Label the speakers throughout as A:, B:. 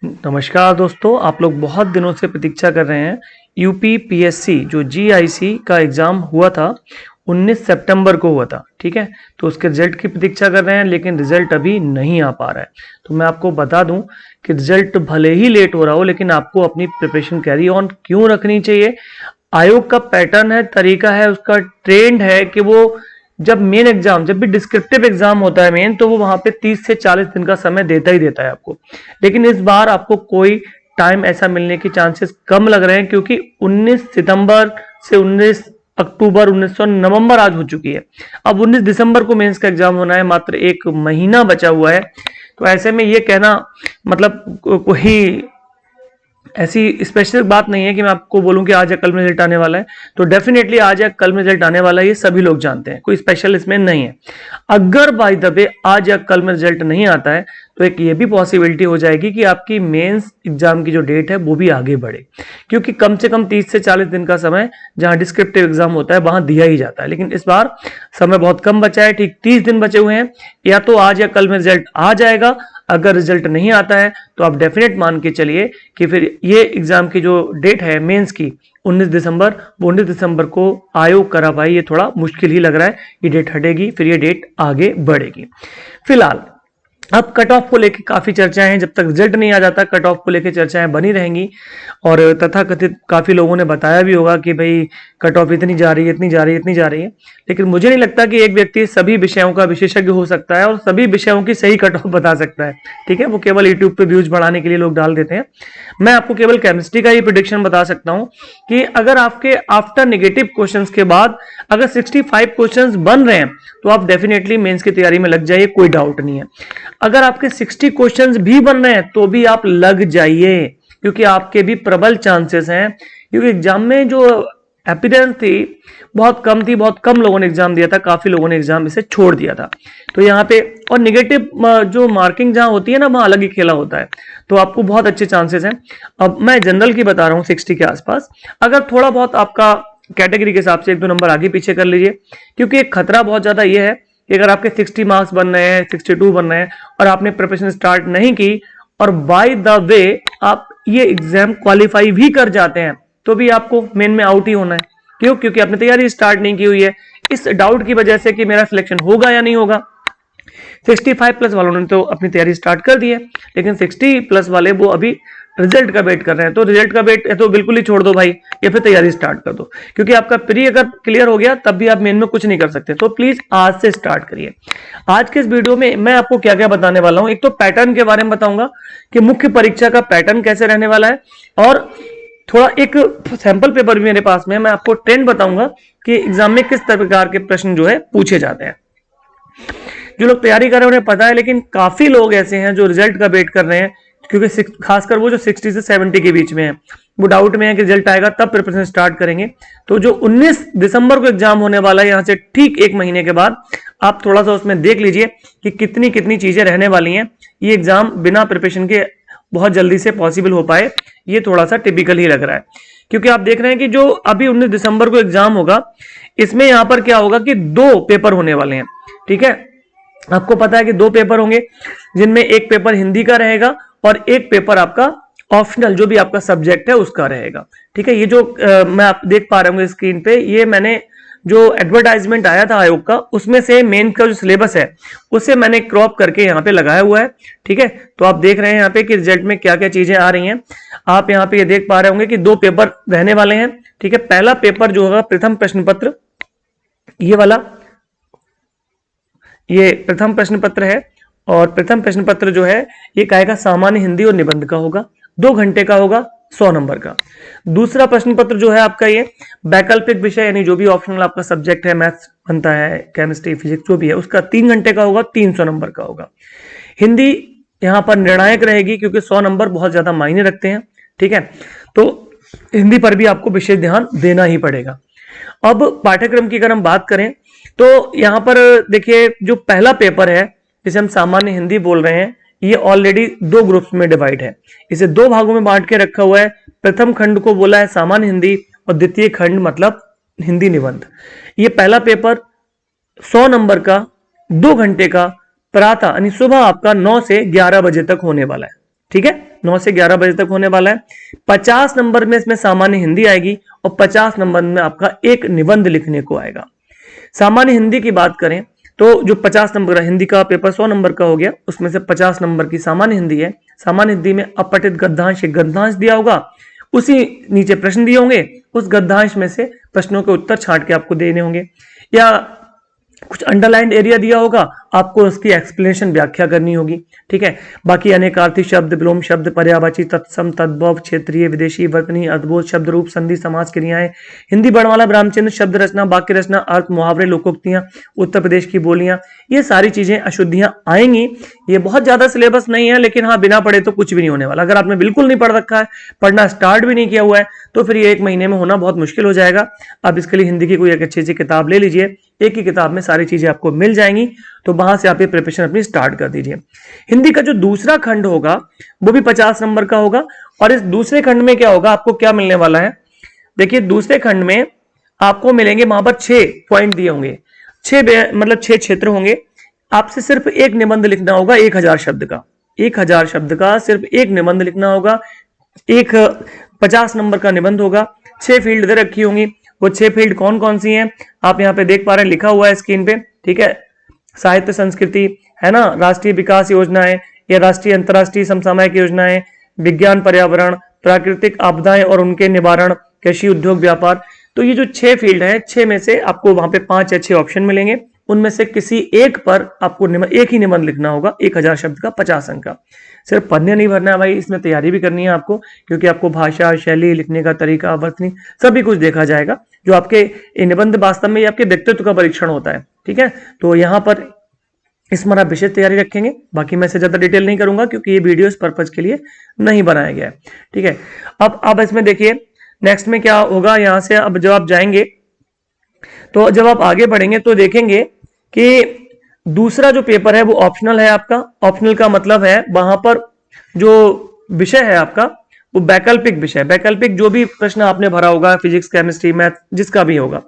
A: नमस्कार दोस्तों, आप लोग बहुत दिनों से प्रतीक्षा कर रहे हैं। यूपी पीएससी जो जीआईसी का एग्ज़ाम हुआ था 19 सितंबर को हुआ था, ठीक है। तो उसके रिजल्ट की प्रतीक्षा कर रहे हैं, लेकिन रिजल्ट अभी नहीं आ पा रहा है। तो मैं आपको बता दूं कि रिजल्ट भले ही लेट हो रहा हो, लेकिन आपको अपनी प्रिपरेशन कैरी ऑन क्यों रखनी चाहिए। आयोग का पैटर्न है, तरीका है, उसका ट्रेंड है कि वो जब मेन एग्जाम, जब भी डिस्क्रिप्टिव एग्जाम होता है मेन, तो वो वहां पे 30 से 40 दिन का समय देता ही देता है आपको। लेकिन इस बार आपको कोई टाइम ऐसा मिलने की चांसेस कम लग रहे हैं, क्योंकि 19 सितंबर से 19 अक्टूबर 1900 नवंबर आज हो चुकी है। अब 19 दिसंबर को मेंस का एग्जाम होना है, मात्र एक महीना बचा हुआ है। तो ऐसे में ये कहना मतलब कोई ऐसी स्पेशल बात नहीं है कि मैं आपको बोलूं कि आज या कल में रिजल्ट आने वाला है। तो डेफिनेटली आज या कल में रिजल्ट आने वाला है, ये सभी लोग जानते हैं, कोई स्पेशल इसमें नहीं है। अगर बाय द वे आज या कल में रिजल्ट नहीं आता है, तो एक ये भी पॉसिबिलिटी हो जाएगी कि आपकी मेंस एग्जाम की जो डेट है वो भी आगे बढ़े, क्योंकि कम से कम 30 से 40 दिन का समय जहां डिस्क्रिप्टिव एग्जाम होता है वहां दिया ही जाता है। लेकिन इस बार समय बहुत कम बचा है, ठीक 30 दिन बचे हुए हैं। या तो आज या कल में रिजल्ट आ जाएगा। अगर रिजल्ट नहीं आता है तो आप डेफिनेट मान के चलिए कि फिर ये एग्जाम की जो डेट है मेंस की 19 दिसंबर, वो 19 दिसंबर को आयोग करा पाए, ये थोड़ा मुश्किल ही लग रहा है। ये डेट हटेगी, फिर ये डेट आगे बढ़ेगी। फिलहाल अब कट ऑफ को लेकर काफी चर्चाएं हैं। जब तक रिजल्ट नहीं आ जाता, कट ऑफ को लेकर चर्चाएं बनी रहेंगी। और तथा कथित काफी लोगों ने बताया भी होगा कि भाई कट ऑफ इतनी जा रही है, इतनी जा रही है, इतनी जा रही है। लेकिन मुझे नहीं लगता कि एक व्यक्ति सभी विषयों का विशेषज्ञ हो सकता है और सभी विषयों की सही कट ऑफ बता सकता है, ठीक है। वो केवल यूट्यूब पे व्यूज बढ़ाने के लिए लोग डाल देते हैं। मैं आपको केवल केमिस्ट्री का ही प्रिडिक्शन बता सकता हूं कि अगर आपके आफ्टर नेगेटिव क्वेश्चंस के बाद अगर 65 क्वेश्चंस बन रहे हैं, तो आप डेफिनेटली मेंस की तैयारी में लग जाइए, कोई डाउट नहीं है। अगर आपके 60 क्वेश्चंस भी बन रहे हैं तो भी आप लग जाइए, क्योंकि आपके भी प्रबल चांसेस हैं। क्योंकि एग्जाम में जो अपीयरेंस थी बहुत कम थी, बहुत कम लोगों ने एग्जाम दिया था, काफी लोगों ने एग्जाम इसे छोड़ दिया था। तो यहाँ पे और निगेटिव जो मार्किंग जहां होती है ना, वहां अलग ही खेला होता है। तो आपको बहुत अच्छे चांसेस हैं। अब मैं जनरल की बता रहा हूँ 60 के आसपास। अगर थोड़ा बहुत आपका कैटेगरी के हिसाब से 1-2 नंबर आगे पीछे कर लीजिए, क्योंकि एक खतरा बहुत ज्यादा यह है कि अगर आपके 60 मार्क्स बन रहे हैं, 62 बन रहे हैं और आपने प्रिपरेशन स्टार्ट नहीं की और बाय द वे आप ये एग्जाम क्वालिफाई भी कर जाते हैं, तो भी आपको मेन में आउट ही होना है। क्यों? क्योंकि आपने तैयारी स्टार्ट नहीं की हुई है, इस डाउट की वजह से कि मेरा सिलेक्शन होगा या नहीं होगा। 65 प्लस वालों ने तो अपनी तैयारी स्टार्ट कर दी है, लेकिन 60 प्लस वाले वो अभी रिजल्ट का वेट कर रहे हैं। तो रिजल्ट का वेट तो बिल्कुल ही छोड़ दो भाई, या फिर तैयारी स्टार्ट कर दो, क्योंकि आपका प्री अगर क्लियर हो गया तब भी आप मेन में कुछ नहीं कर सकते। तो प्लीज आज से स्टार्ट करिए। आज के इस वीडियो में मैं आपको क्या क्या बताने वाला हूं। एक तो पैटर्न के बारे में बताऊंगा कि मुख्य परीक्षा का पैटर्न कैसे रहने वाला है, और थोड़ा एक सैंपल पेपर भी मेरे पास में है, मैं आपको ट्रेंड बताऊंगा कि एग्जाम में किस प्रकार के प्रश्न जो है पूछे जाते हैं। जो लोग तैयारी कर रहे हैं उन्हें पता है, लेकिन काफी लोग ऐसे हैं जो रिजल्ट का वेट कर रहे हैं, क्योंकि खासकर वो जो 60 से 70 के बीच में है, वो डाउट में है कि रिजल्ट आएगा तब प्रिपरेशन स्टार्ट करेंगे। तो जो 19 दिसंबर को एग्जाम होने वाला है, यहां से ठीक एक महीने के बाद, आप थोड़ा सा उसमें देख लीजिए कि कितनी कितनी चीजें रहने वाली हैं। ये एग्जाम बिना प्रिपरेशन के बहुत जल्दी से पॉसिबल हो पाए, ये थोड़ा सा टिपिकल ही लग रहा है। क्योंकि आप देख रहे हैं कि जो अभी 19 दिसंबर को एग्जाम होगा, इसमें यहां पर क्या होगा कि 2 पेपर होने वाले हैं, ठीक है। आपको पता है कि 2 पेपर होंगे, जिनमें एक पेपर हिंदी का रहेगा और एक पेपर आपका ऑप्शनल जो भी आपका सब्जेक्ट है उसका रहेगा, ठीक है। ये जो मैं आप देख पा रहे होंगे स्क्रीन पे, ये मैंने जो एडवर्टाइजमेंट आया था आयोग का, उसमें से मेन का जो सिलेबस है उसे मैंने क्रॉप करके यहाँ पे लगाया हुआ है, ठीक है। तो आप देख रहे हैं यहाँ पे कि रिजल्ट में क्या क्या चीजें आ रही हैं। आप यहाँ पे ये देख पा रहे होंगे कि 2 पेपर रहने वाले हैं, ठीक है। पहला पेपर जो होगा प्रथम प्रश्न पत्र, ये वाला, ये प्रथम प्रश्न पत्र है। और प्रथम प्रश्न पत्र जो है ये कायका सामान्य हिंदी और निबंध का होगा, 2 घंटे का होगा, 100 नंबर का। दूसरा प्रश्न पत्र जो है आपका ये वैकल्पिक विषय, यानी जो भी ऑप्शनल आपका सब्जेक्ट है, मैथ्स बनता है, केमिस्ट्री, फिजिक्स जो भी है, उसका 3 घंटे का होगा, 300 नंबर का होगा। हिंदी यहां पर निर्णायक रहेगी, क्योंकि 100 नंबर बहुत ज्यादा मायने रखते हैं, ठीक है। तो हिंदी पर भी आपको विशेष ध्यान देना ही पड़ेगा। अब पाठ्यक्रम की अगर हम बात करें तो यहां पर देखिए, जो पहला पेपर है जिसे हम सामान्य हिंदी बोल रहे हैं, ये ऑलरेडी 2 ग्रुप्स में डिवाइड है। इसे 2 भागों में बांट के रखा हुआ है। प्रथम खंड को बोला है सामान्य हिंदी और द्वितीय खंड मतलब हिंदी निबंध। ये पहला पेपर 100 नंबर का, 2 घंटे का, प्रातः यानी सुबह आपका 9 से 11 बजे तक होने वाला है, ठीक है। 9 से 11 बजे तक होने वाला है। 50 नंबर में इसमें सामान्य हिंदी आएगी और 50 नंबर में आपका एक निबंध लिखने को आएगा। सामान्य हिंदी की बात करें तो जो 50 नंबर का हिंदी का पेपर 100 नंबर का हो गया, उसमें से 50 नंबर की सामान्य हिंदी है। सामान्य हिंदी में अपठित गद्यांश, एक गद्यांश दिया होगा, उसी नीचे प्रश्न दिए होंगे, उस गद्यांश में से प्रश्नों के उत्तर छांट के आपको देने होंगे, या कुछ अंडरलाइंड एरिया दिया होगा, आपको उसकी एक्सप्लेनेशन व्याख्या करनी होगी। ठीक है, बाकी अनेकार्थी शब्द, विलोम शब्द, पर्यायवाची, तत्सम, तद्भव, क्षेत्रीय, विदेशी, वर्तनी, अद्भुत, शब्द रूप, संधि, समास, क्रियाएं, हिंदी वर्णमाला, विरामचिह्न, शब्द रचना, वाक्य रचना, अर्थ, मुहावरे, लोकोक्तियां, उत्तर प्रदेश की बोलियां, ये सारी चीजें अशुद्धियां आएंगी। ये बहुत ज्यादा सिलेबस नहीं है, लेकिन हाँ बिना पढ़े तो कुछ भी नहीं होने वाला। अगर आपने बिल्कुल नहीं पढ़ रखा है, पढ़ना स्टार्ट भी नहीं किया हुआ है, तो फिर ये 1 महीने में होना बहुत मुश्किल हो जाएगा। आप इसके लिए हिंदी की कोई एक अच्छी सी किताब ले लीजिए, एक ही किताब में सारी चीजें आपको मिल जाएंगी, तो वहां से आप ये प्रिपरेशन अपनी स्टार्ट कर दीजिए। हिंदी का जो दूसरा खंड होगा वो भी 50 नंबर का होगा, और इस दूसरे खंड में क्या होगा, आपको क्या मिलने वाला है, देखिए दूसरे खंड में आपको मिलेंगे, वहां पर 6 पॉइंट दिए होंगे, 6 क्षेत्र होंगे। आपसे सिर्फ एक निबंध लिखना होगा 1000 शब्द का, 1000 शब्द का सिर्फ एक निबंध लिखना होगा। एक 50 नंबर का निबंध होगा। 6 फील्ड दे रखी होंगी, वो 6 फील्ड कौन कौन सी हैं आप यहाँ पे देख पा रहे हैं, लिखा हुआ है स्क्रीन पे। ठीक है, साहित्य संस्कृति है ना, राष्ट्रीय विकास योजनाएं या राष्ट्रीय अंतरराष्ट्रीय समसामयिक योजनाएं, विज्ञान पर्यावरण, प्राकृतिक आपदाएं और उनके निवारण, कृषि उद्योग व्यापार। तो ये जो 6 फील्ड है, 6 में से आपको वहां पे 5 या 6 ऑप्शन मिलेंगे, उनमें से किसी एक पर आपको एक ही निबंध लिखना होगा 1000 शब्द का, 50 अंक का। सिर्फ पढ़ने नहीं भरना है भाई, इसमें तैयारी भी करनी है आपको, क्योंकि आपको भाषा, शैली, लिखने का तरीका, वर्तनी, सभी कुछ देखा जाएगा, जो आपके निबंध वास्तव में आपके व्यक्तित्व का परीक्षण होता है। ठीक है, तो यहाँ पर इसमें आप विशेष तैयारी रखेंगे। बाकी मैं इसे ज्यादा डिटेल नहीं करूंगा, क्योंकि ये वीडियो इस पर्पज के लिए नहीं बनाया गया है। ठीक है, अब इसमें देखिए नेक्स्ट में क्या होगा, यहां से अब जब आप जाएंगे, तो जब आप आगे बढ़ेंगे तो देखेंगे कि दूसरा जो पेपर है वो ऑप्शनल है आपका। ऑप्शनल का मतलब है वहां पर जो विषय है आपका वो वैकल्पिक विषय, वैकल्पिक जो भी प्रश्न आपने भरा होगा, फिजिक्स, केमिस्ट्री, मैथ, जिसका भी होगा,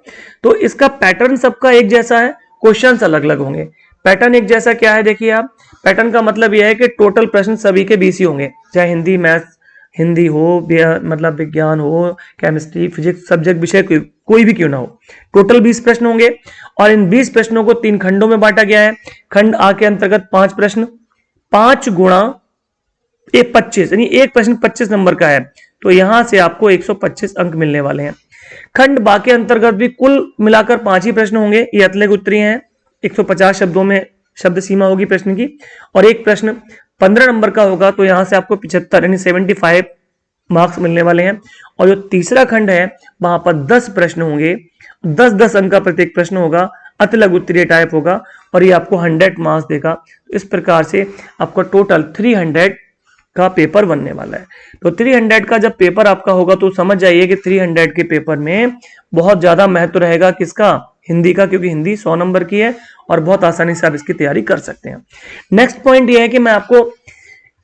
A: तो इसका पैटर्न सबका एक जैसा है, क्वेश्चंस अलग अलग होंगे। पैटर्न एक जैसा क्या है, देखिए आप, पैटर्न का मतलब यह है कि टोटल प्रश्न सभी के 20 ही होंगे, चाहे हिंदी, मैथ, हिंदी हो, मतलब विज्ञान हो, केमिस्ट्री, फिजिक्स, सब्जेक्ट विषय कोई भी क्यों ना हो, टोटल 20 प्रश्न होंगे। और इन 20 प्रश्नों को 3 खंडों में बांटा गया है। खंड आ के अंतर्गत 5 प्रश्न, 5 गुणा 25, यानी एक प्रश्न 25 नंबर का है, तो यहां से आपको 125 अंक मिलने वाले हैं। खंड बा के अंतर्गत भी कुल मिलाकर 5 ही प्रश्न होंगे, ये अतले उत्तरी हैं, 150 शब्दों में शब्द सीमा होगी प्रश्न की, और एक प्रश्न 15 नंबर का होगा, तो यहां से आपको 75 यानी 75 मार्क्स मिलने वाले हैं। और जो तीसरा खंड है वहां पर 10 प्रश्न होंगे, 10-10 अंक का प्रत्येक प्रश्न होगा, अति लघु उत्तरीय टाइप होगा, और ये आपको 100 मार्क्स देगा। तो इस प्रकार से आपका टोटल 300 का पेपर बनने वाला है। तो 300 का जब पेपर आपका होगा तो समझ जाइए कि 300 के पेपर में बहुत ज्यादा महत्व रहेगा किसका, हिंदी का, क्योंकि हिंदी 100 नंबर की है और बहुत आसानी से आप इसकी तैयारी कर सकते हैं। नेक्स्ट पॉइंट ये है कि मैं आपको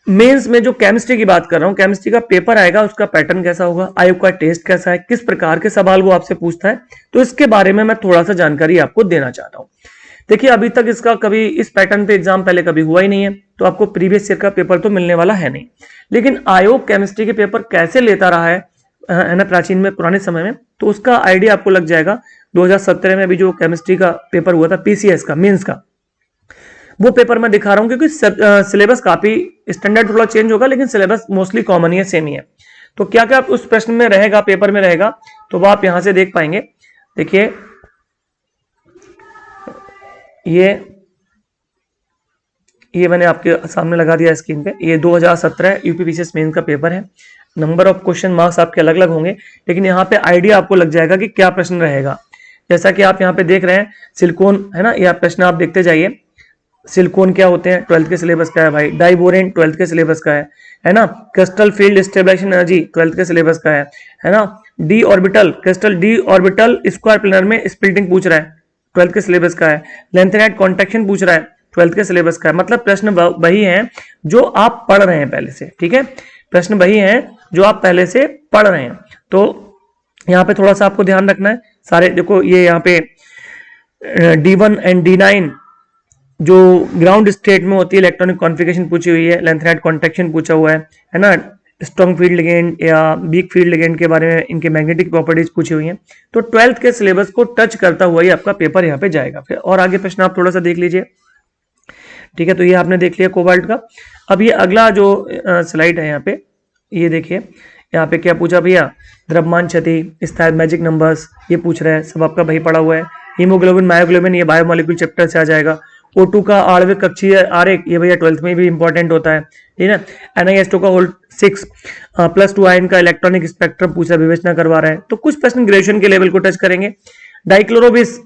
A: मेंस में जो केमिस्ट्री की बात कर रहा हूं, केमिस्ट्री का पेपर आएगा, उसका पैटर्न कैसा होगा, आयोग का टेस्ट कैसा है, किस प्रकार के सवाल वो आपसे पूछता है, तो इसके बारे में मैं थोड़ा सा जानकारी आपको देना चाहता हूं। देखिए अभी तक इसका कभी इस पैटर्न पे एग्जाम पहले कभी हुआ ही नहीं है, तो आपको प्रीवियस ईयर का पेपर तो मिलने वाला है नहीं, लेकिन आयोग केमिस्ट्री के पेपर कैसे लेता रहा है ना, प्राचीन में, पुराने समय में, तो उसका आइडिया आपको लग जाएगा। 2017 में भी जो केमिस्ट्री का पेपर हुआ था, पीसीएस का, मेंस का, वो पेपर मैं दिखा रहा हूं, क्योंकि सिलेबस काफी स्टैंडर्ड थोड़ा चेंज होगा, लेकिन सिलेबस मोस्टली कॉमन ही है, सेम ही है। तो क्या क्या उस प्रश्न में रहेगा, पेपर में रहेगा, तो वो आप यहां से देख पाएंगे। देखिए ये मैंने आपके सामने लगा दिया स्क्रीन पे, ये 2017 यूपी पीसीएस मेंस का पेपर है। नंबर ऑफ क्वेश्चन मार्क्स आपके अलग अलग होंगे, लेकिन यहाँ पे आइडिया आपको लग जाएगा कि क्या प्रश्न रहेगा। जैसा कि आप यहाँ पे देख रहे हैं, सिलिकॉन है ना, यह प्रश्न आप देखते जाइए। सिलिकॉन क्या होते हैं, 12th के सिलेबस का है भाई। डाइबोरेन 12th के सिलेबस का है ना। Crystal field stabilization energy 12th के सिलेबस का है ना। D orbital, crystal D orbital square planar में स्प्लिटिंग पूछ रहा है, 12th के सिलेबस का है। लेंथेनाइट कॉन्ट्रैक्शन पूछ रहा है, 12th के सिलेबस का है। मतलब प्रश्न वही हैं जो आप पढ़ रहे हैं पहले से, ठीक है, प्रश्न वही हैं जो आप पहले से पढ़ रहे हैं। तो यहाँ पे थोड़ा सा आपको ध्यान रखना है। सारे देखो, ये यहाँ पे D1 एंड D9 जो ग्राउंड स्टेट में होती है इलेक्ट्रॉनिक कॉन्फ़िगरेशन पूछी हुई है, लेंथनाइट कॉन्ट्रैक्शन पूछा हुआ है ना, स्ट्रॉन्ग फील्ड लिगेंड या वीक फील्ड लिगेंड के बारे में इनके मैग्नेटिक प्रॉपर्टीज पूछी हुई हैं। तो 12th के सिलेबस को टच करता हुआ ही आपका पेपर यहाँ पे जाएगा। फिर और आगे प्रश्न आप थोड़ा सा देख लीजिए, ठीक है। तो ये आपने देख लिया कोबाल्ट का। अब ये अगला जो स्लाइड है यहाँ पे, ये देखिए यहाँ पे क्या पूछा भैया, द्रव्यमान क्षति, स्थायी मैजिक नंबर्स, ये पूछ रहा है, सब आपका भाई पड़ा हुआ है। हीमोग्लोबिन मायोग्लोबिन ये बायोमोलिक्यूल चैप्टर से आ जाएगा। O2 का आणविक कक्षीय आरेख, ये भैया 12th में भी इंपॉर्टेंट होता है, ठीक है। NiS2 का होल 6 +2 आयन का इलेक्ट्रॉनिक स्पेक्ट्रम पूछा, विवेचना करवा रहा है। तो कुछ प्रश्न ग्रेजुएशन के लेवल को टच करेंगे। डाइक्लोरोबिस,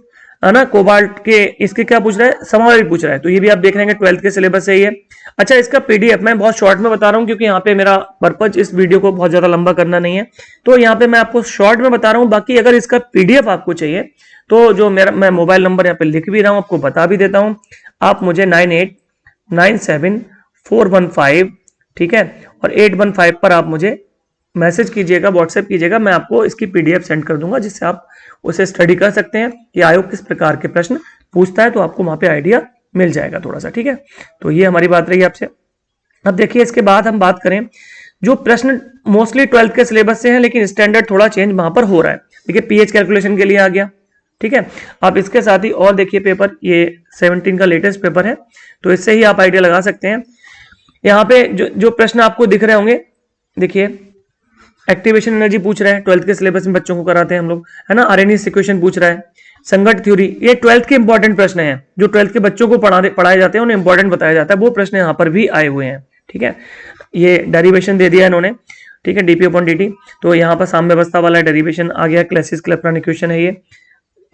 A: है ना, कोबाल्ट के, इसके क्या पूछ रहा है, समावली पूछ रहा है। तो ये भी आप देख लेंगे 12th के सिलेबस से ही है। अच्छा, इसका पीडीएफ मैं बहुत शॉर्ट में बता रहा हूँ क्योंकि यहाँ पे मेरा पर्पज इस वीडियो को बहुत ज्यादा लंबा करना नहीं है, तो यहाँ पे मैं आपको शॉर्ट में बता रहा हूँ। बाकी अगर इसका पीडीएफ आपको चाहिए तो जो मैं मोबाइल नंबर यहाँ पे लिख भी रहा हूँ, आपको बता भी देता हूँ। आप मुझे 989741 ठीक है और 815 पर आप मुझे मैसेज कीजिएगा, व्हाट्सएप कीजिएगा, मैं आपको इसकी पीडीएफ सेंड कर दूंगा, जिससे आप उसे स्टडी कर सकते हैं कि आयोग किस प्रकार के प्रश्न पूछता है। तो आपको वहां पे आइडिया मिल जाएगा थोड़ा सा, ठीक है। तो ये हमारी बात रही आपसे। अब देखिए, इसके बाद हम बात करें जो प्रश्न मोस्टली 12th के सिलेबस से हैं, लेकिन स्टैंडर्ड थोड़ा चेंज वहां पर हो रहा है। देखिए, पीएच कैलकुलेशन के लिए आ गया, ठीक है। आप इसके साथ ही और देखिए पेपर, ये 17 का लेटेस्ट पेपर है, तो इससे ही आप आइडिया लगा सकते हैं। यहाँ पे जो प्रश्न आपको दिख रहे होंगे, देखिए एक्टिवेशन एनर्जी पूछ रहा है, 12th के सिलेबस में बच्चों को कराते हैं हम लोग, है ना। आरएनए इक्वेशन पूछ रहा है, संगत थ्योरी, ये 12th के इंपॉर्टेंट प्रश्न हैं, जो 12th के बच्चों को पढ़ाए जाते हैं, उन्हें इंपॉर्टेंट बताया जाता है, वो प्रश्न यहाँ पर भी आए हुए हैं, ठीक है। ये डेरिवेशन दे दिया इन्होंने, ठीक है, डीपी अपॉन dt। तो यहाँ पर साम्य व्यवस्था वाला डेरिवेशन आ गया, क्लैसिस क्लैपेरॉन इक्वेशन है ये।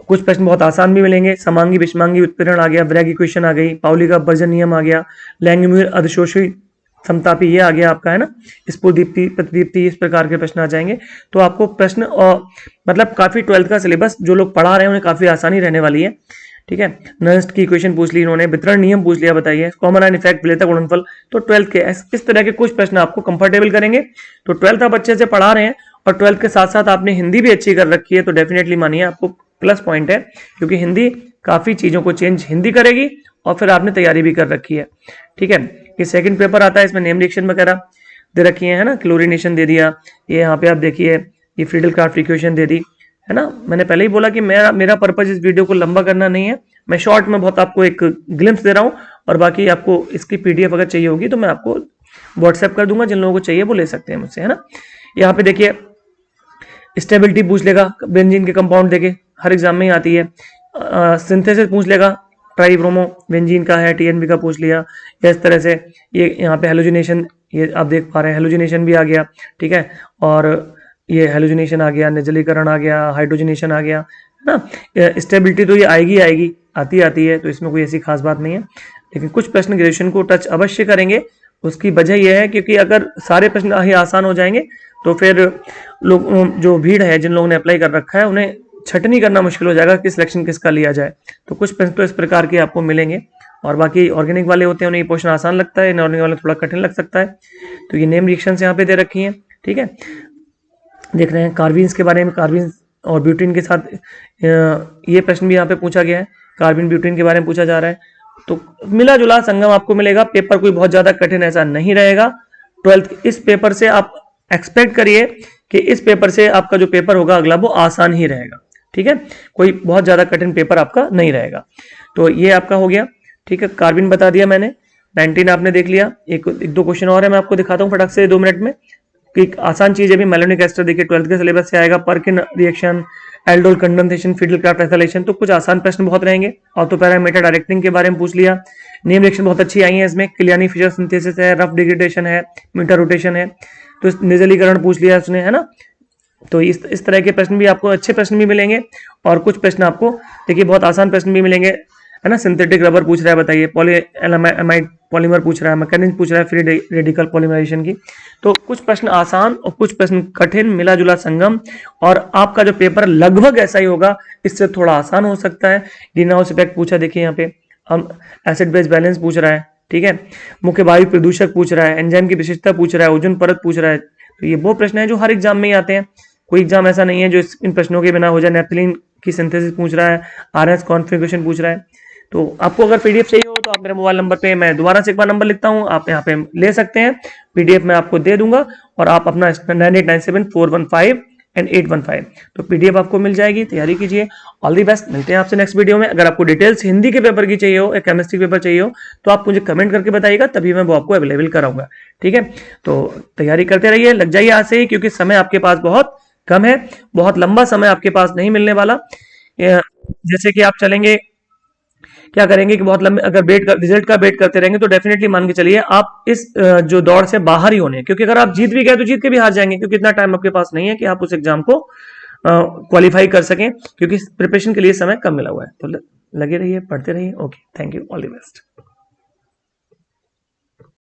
A: कुछ प्रश्न बहुत आसान भी मिलेंगे, समांगी विषमांगी उत्पीड़न आ गया, ब्रैग इक्वेशन आ गई, पाउली का अपवर्जन नियम आ गया, लैंगम्यूर अधिशोषी समतापी ये आ गया आपका, है ना, स्फुदीप्ति प्रतिदीप्ति, इस प्रकार के प्रश्न आ जाएंगे। तो आपको प्रश्न और मतलब काफी 12th का सिलेबस जो लोग पढ़ा रहे हैं उन्हें काफी आसानी रहने वाली है, ठीक है। नर्स्ट की इक्वेशन पूछ ली इन्होंने, वितरण नियम पूछ लिया, बताइए कॉमन आयन इफेक्ट, विलेयता गुणनफल। तो 12th के इस तरह के कुछ प्रश्न आपको कंफर्टेबल करेंगे। तो 12th आप अच्छे से पढ़ा रहे हैं और 12th के साथ साथ आपने हिंदी भी अच्छी कर रखी है, तो डेफिनेटली मानिए आपको प्लस पॉइंट है, क्योंकि हिंदी काफी चीजों को चेंज हिंदी करेगी और फिर आपने तैयारी भी कर रखी है, ठीक है। ये सेकंड पेपर आता है, इसमें नेम रिएक्शन वगैरह दे रखी है ना, क्लोरीनेशन दे दिया, ये यहाँ पे आप देखिए ये फ्रीडल क्राफ्ट इक्वेशन दे दी, है ना। मैंने पहले ही बोला कि मेरा पर्पज इस वीडियो को लंबा करना नहीं है, मैं शॉर्ट में बहुत आपको एक ग्लिम्स दे रहा हूँ, और बाकी आपको इसकी पीडीएफ अगर चाहिए होगी तो मैं आपको व्हाट्सएप कर दूंगा, जिन लोगों को चाहिए वो ले सकते हैं मुझसे, है ना। यहाँ पे देखिए स्टेबिलिटी पूछ लेगा, बेंजीन के कंपाउंड देके हर एग्जाम में ही आती है। सिंथेसिस पूछ लेगा, ट्राइब्रोमो बेंजीन का है, टीएनबी का पूछ लिया, इस तरह से। ये यहाँ पे हेलोजिनेशन, ये आप देख पा रहे हैं, हेलोजिनेशन भी आ गया, ठीक है। और ये हेलोजिनेशन आ गया, निर्जलीकरण आ गया, हाइड्रोजनेशन आ गया, है ना। स्टेबिलिटी तो ये आएगी आती है, तो इसमें कोई ऐसी खास बात नहीं है, लेकिन कुछ प्रश्न ग्रेजुएशन को टच अवश्य करेंगे। उसकी वजह यह है क्योंकि अगर सारे प्रश्न ही आसान हो जाएंगे तो फिर लोग, जो भीड़ है, जिन लोगों ने अप्लाई कर रखा है, उन्हें छटनी करना मुश्किल हो जाएगा कि सिलेक्शन किसका लिया जाए। तो कुछ प्रश्न तो इस प्रकार के आपको मिलेंगे, और बाकी ऑर्गेनिक वाले होते हैं उन्हें ये क्वेश्चन आसान लगता है, इनऑर्गेनिक वाले थोड़ा कठिन लग सकता है। तो ये नेम रिएक्शंस यहाँ पे दे रखी हैं, ठीक है। देख रहे हैं कार्बिन्स के बारे में, कार्बिन और ब्यूटीन के साथ ये प्रश्न भी यहाँ पे पूछा गया है, कार्बिन ब्यूटीन के बारे में पूछा जा रहा है। तो मिला जुला संगम आपको मिलेगा, पेपर कोई बहुत ज्यादा कठिन ऐसा नहीं रहेगा। 12th इस पेपर से आप एक्सपेक्ट करिए कि इस पेपर से आपका जो पेपर होगा अगला वो आसान ही रहेगा, ठीक है, कोई बहुत ज्यादा कठिन पेपर आपका नहीं रहेगा। तो ये आपका हो गया, ठीक है। कार्बिन बता दिया मैंने, 19 आपने देख लिया। एक दो क्वेश्चन और है, मैं आपको दिखाता हूँ फटाक से 2 मिनट में, कि आसान चीज है भी। मेलोनिक एस्टर देखिए 12th के सिलेबस से आएगा, Perkin reaction, aldol condensation, Friedel Crafts ethylation, तो कुछ आसान प्रश्न बहुत रहेंगे। ऑर्थो पैरामीटर डायरेक्टिंग के बारे में पूछ लिया, नेम रिएक्शन बहुत अच्छी आई है इसमें, किलियानी फिशर सिंथेसिस है, रफ डिग्रेडेशन है, मीटर रोटेशन है, तो निर्जलीकरण पूछ लिया उसने, है ना। तो इस तरह के प्रश्न भी आपको, अच्छे प्रश्न भी मिलेंगे, और कुछ प्रश्न आपको देखिए बहुत आसान प्रश्न भी मिलेंगे, है ना। सिंथेटिक रबर पूछ रहा है, बताइए पॉलीएमाइड पॉलीमर पूछ रहा है, मैकेनिज्म पूछ रहा है फ्री रेडिकल पॉलीमराइजेशन की। तो कुछ प्रश्न आसान और कुछ प्रश्न कठिन, मिला जुला संगम, और आपका जो पेपर लगभग ऐसा ही होगा, इससे थोड़ा आसान हो सकता है। ग्रीन हाउस इफेक्ट पूछा, देखिए यहाँ पे हम एसिड बेस बैलेंस पूछ रहा है, ठीक है। मुख्य वायु प्रदूषक पूछ रहा है, एंजाइम की विशेषता पूछ रहा है, ओजोन परत पूछ रहा है। तो ये वो प्रश्न है जो हर एग्जाम में ही आते हैं, कोई एग्जाम ऐसा नहीं है जो इन प्रश्नों के बिना हो जाए। नेपथलीन की सिंथेसिस पूछ रहा है, आरएस कॉन्फ़िगरेशन पूछ रहा है। तो आपको अगर पीडीएफ चाहिए हो तो आप मेरे मोबाइल नंबर पे, मैं दोबारा से एक बार नंबर लिखता हूँ, आप यहाँ पे ले सकते हैं, पीडीएफ मैं आपको दे दूंगा, और आप अपना 9897415815 तो पीडीएफ आपको मिल जाएगी, तैयारी कीजिए। ऑल दी बेस्ट, मिलते हैं आपसे नेक्स्ट वीडियो में। अगर आपको डिटेल्स हिंदी के पेपर की चाहिए हो या केमिस्ट्री पेपर चाहिए हो तो आप मुझे कमेंट करके बताइएगा, तभी मैं वो आपको अवेलेबल कराऊंगा। ठीक है, तो तैयारी करते रहिए, लग जाइए आज से ही, क्योंकि समय आपके पास बहुत कम है, बहुत लंबा समय आपके पास नहीं मिलने वाला। जैसे कि आप चलेंगे, क्या करेंगे कि बहुत लंबे अगर रिजल्ट का वेट करते रहेंगे तो डेफिनेटली मान के चलिए आप इस जो दौड़ से बाहर ही होने, क्योंकि अगर आप जीत भी गए तो जीत के भी हार जाएंगे, क्योंकि इतना टाइम आपके पास नहीं है कि आप उस एग्जाम को क्वालिफाई कर सकें, क्योंकि प्रिपरेशन के लिए समय कम मिला हुआ है। तो लगे रहिए, पढ़ते रहिए। Okay, thank you, all the best.